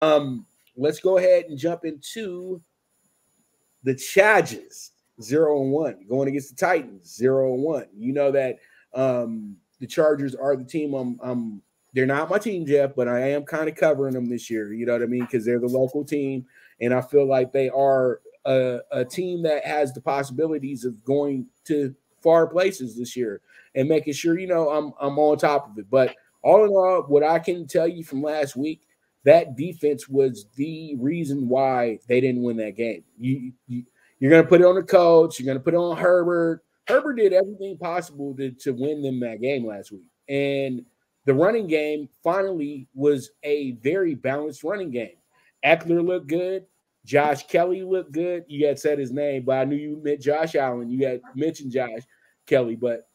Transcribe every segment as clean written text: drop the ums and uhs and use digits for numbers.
Let's go ahead and jump into the Chargers 0-1 going against the Titans 0-1. You know that the Chargers are the team. They're not my team, Jeff, but I am kind of covering them this year. You know what I mean? Because they're the local team, and I feel like they are a team that has the possibilities of going to far places this year and making sure I'm on top of it. But all in all, what I can tell you from last week, that defense was the reason why they didn't win that game. You're going to put it on the coach. You're going to put it on Herbert. Herbert did everything possible to win them that game last week. And the running game finally was a very balanced running game. Eckler looked good. Josh Kelly looked good. You had said his name, but I knew you meant Josh Allen. You had mentioned Josh Kelly, but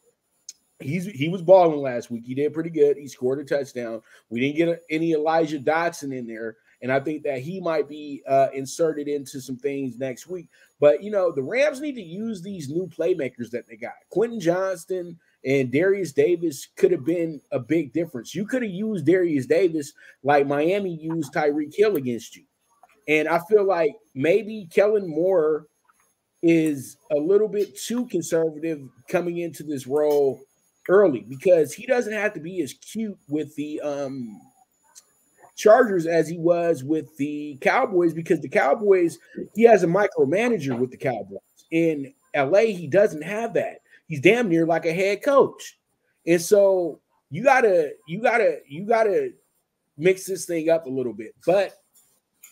he was balling last week. He did pretty good. He scored a touchdown. We didn't get any Elijah Dotson in there, and I think that he might be inserted into some things next week. But, the Rams need to use these new playmakers that they got. Quentin Johnston and Darius Davis could have been a big difference. You could have used Darius Davis like Miami used Tyreek Hill against you. And I feel like maybe Kellen Moore is a little bit too conservative coming into this role early because he doesn't have to be as cute with the Chargers as he was with the Cowboys, because the Cowboys, he has a micromanager with the Cowboys. In LA, he doesn't have that. He's damn near like a head coach. And so you gotta mix this thing up a little bit. But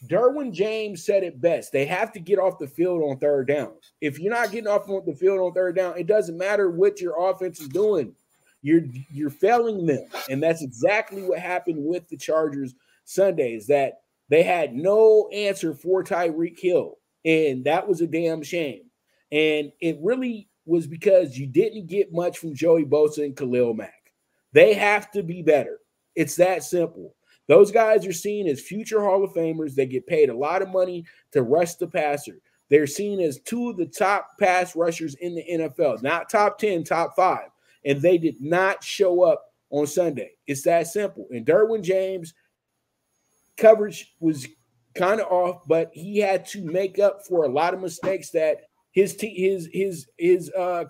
Derwin James said it best. They have to get off the field on third down. If you're not getting off the field on third down, it doesn't matter what your offense is doing. You're failing them. And that's exactly what happened with the Chargers Sunday, is that they had no answer for Tyreek Hill. And that was a damn shame. And it really was because you didn't get much from Joey Bosa and Khalil Mack. They have to be better. It's that simple. Those guys are seen as future Hall of Famers. They get paid a lot of money to rush the passer. They're seen as two of the top pass rushers in the NFL, not top 10, top 5. And they did not show up on Sunday. It's that simple. And Derwin James' coverage was kind of off, but he had to make up for a lot of mistakes that his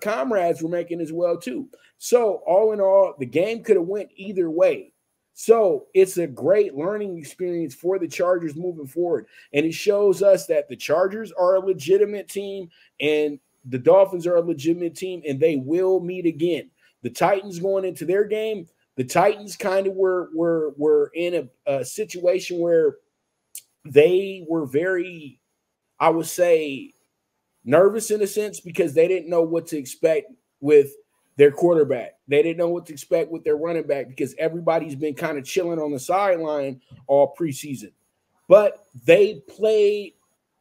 comrades were making as well too. So all in all, the game could have went either way. So it's a great learning experience for the Chargers moving forward. And it shows us that the Chargers are a legitimate team and the Dolphins are a legitimate team, and they will meet again. The Titans going into their game, the Titans kind of were in a situation where they were very, I would say, nervous in a sense, because they didn't know what to expect with their quarterback. They didn't know what to expect with their running back because everybody's been kind of chilling on the sideline all preseason. But they played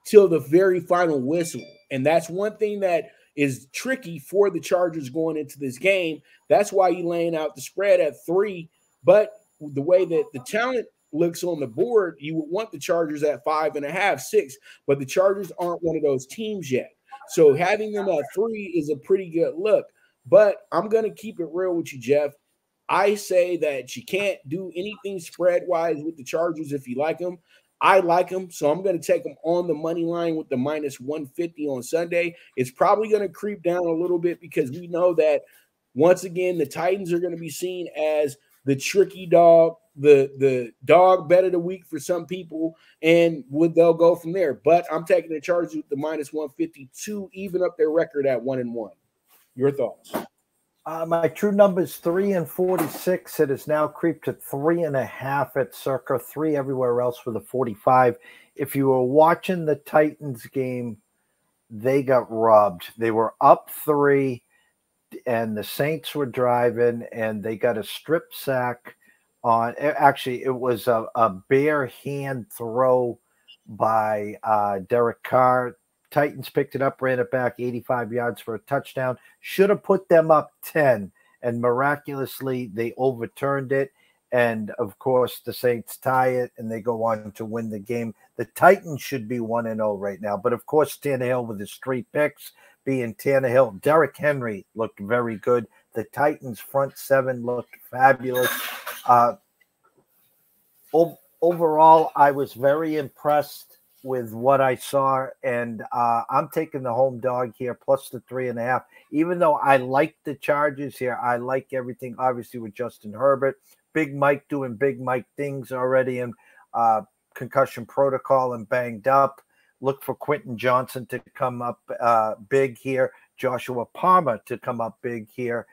till the very final whistle. And that's one thing that is tricky for the Chargers going into this game. That's why you're laying out the spread at 3. But the way that the talent looks on the board, you would want the Chargers at 5.5, 6. But the Chargers aren't one of those teams yet. So having them at 3 is a pretty good look. But I'm going to keep it real with you, Jeff. I say that you can't do anything spread-wise with the Chargers if you like them. I like them, so I'm going to take them on the money line with the minus 150 on Sunday. It's probably going to creep down a little bit because we know that, once again, the Titans are going to be seen as the tricky dog, the dog bet of the week for some people, and they'll go from there. But I'm taking the Chargers with the minus 152, even up their record at 1-1. Your thoughts? My true number is 3 and 46. It has now creeped to 3.5 at circa 3 everywhere else with a 45. If you were watching the Titans game, they got robbed. They were up 3, and the Saints were driving, and they got a strip sack on. Actually, it was a bare hand throw by Derek Carr. Titans picked it up, ran it back 85 yards for a touchdown. Should have put them up 10, and miraculously they overturned it. And, of course, the Saints tie it, and they go on to win the game. The Titans should be 1-0 right now. But, of course, Tannehill with his 3 picks being Tannehill. Derrick Henry looked very good. The Titans' front 7 looked fabulous. Overall, I was very impressed with what I saw, and I'm taking the home dog here, plus the 3.5. Even though I like the Chargers here, I like everything, obviously, with Justin Herbert. Big Mike doing Big Mike things already in concussion protocol and banged up. Look for Quentin Johnson to come up big here. Joshua Palmer to come up big here.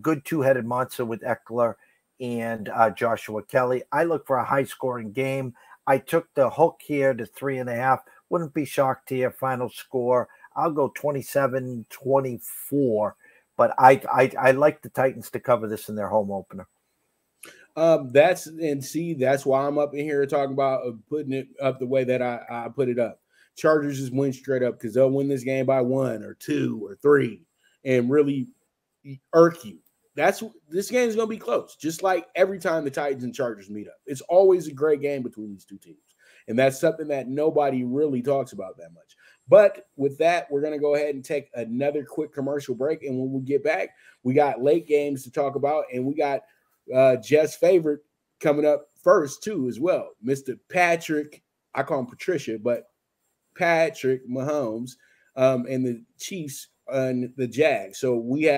Good two-headed monster with Eckler and Joshua Kelly. I look for a high-scoring game. I took the hook here to 3.5. Wouldn't be shocked here. Final score, I'll go 27-24. But I like the Titans to cover this in their home opener. That's why I'm up in here talking about putting it up the way that I put it up. Chargers just win straight up because they'll win this game by 1 or 2 or 3 and really irk you. This game is going to be close, just like every time the Titans and Chargers meet up. It's always a great game between these two teams, and that's something that nobody really talks about that much. But with that, we're going to go ahead and take another quick commercial break, and when we get back, we got late games to talk about, and we got Jeff's favorite coming up first too as well, Mr. Patrick. I call him Patricia, but Patrick Mahomes and the Chiefs and the Jags. So we have